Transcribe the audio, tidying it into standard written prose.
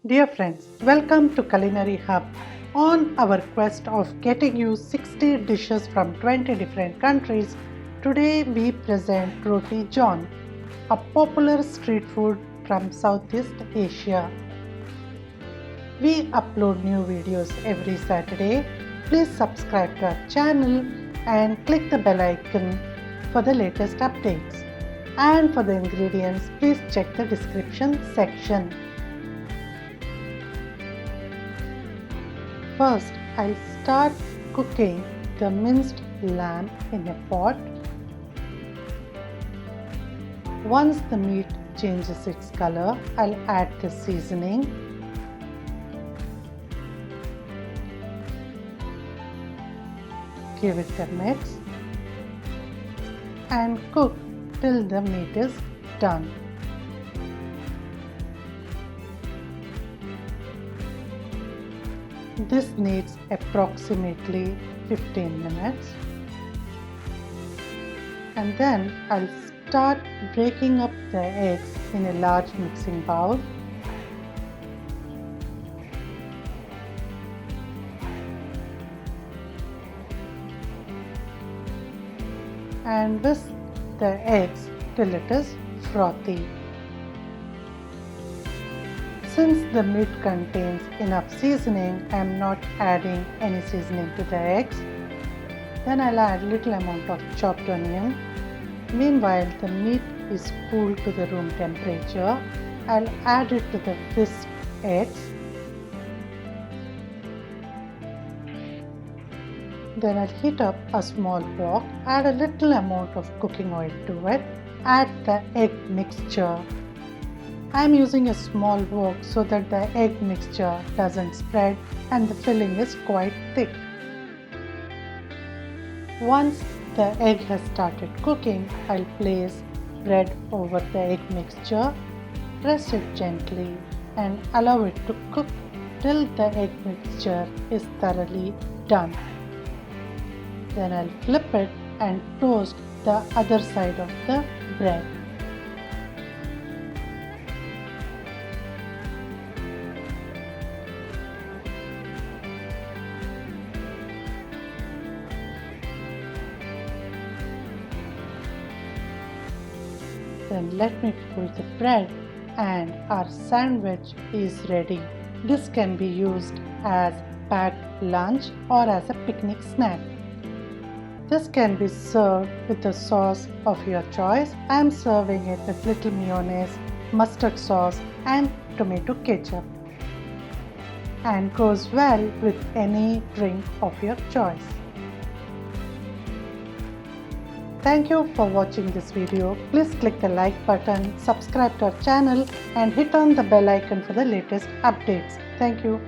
Dear friends, welcome to Culinary Hub. On our quest of getting you 60 dishes from 20 different countries, today we present Roti John, a popular street food from Southeast Asia. We upload new videos every Saturday. Please subscribe to our channel and click the bell icon for the latest updates. And for the ingredients, please check the description section. First, I'll start cooking the minced lamb in a pot. Once the meat changes its color, I'll add the seasoning. Give it a mix and cook till the meat is done. This needs approximately 15 minutes. And then I'll start breaking up the eggs in a large mixing bowl. And whisk the eggs till it is frothy. Since the meat contains enough seasoning, I am not adding any seasoning to the eggs. Then I'll add little amount of chopped onion. Meanwhile, the meat is cooled to the room temperature. I'll add it to the whisked eggs. Then I'll heat up a small wok, add a little amount of cooking oil to it, add the egg mixture. I am using a small wok so that the egg mixture doesn't spread and the filling is quite thick. Once the egg has started cooking, I'll place bread over the egg mixture, press it gently and allow it to cook till the egg mixture is thoroughly done. Then I'll flip it and toast the other side of the bread. Then let me fold the bread and our sandwich is ready. This can be used as packed lunch or as a picnic snack. This can be served with the sauce of your choice. I am serving it with little mayonnaise, mustard sauce and tomato ketchup, and goes well with any drink of your choice. Thank you for watching this video. Please click the like button, subscribe to our channel and hit on the bell icon for the latest updates. Thank you.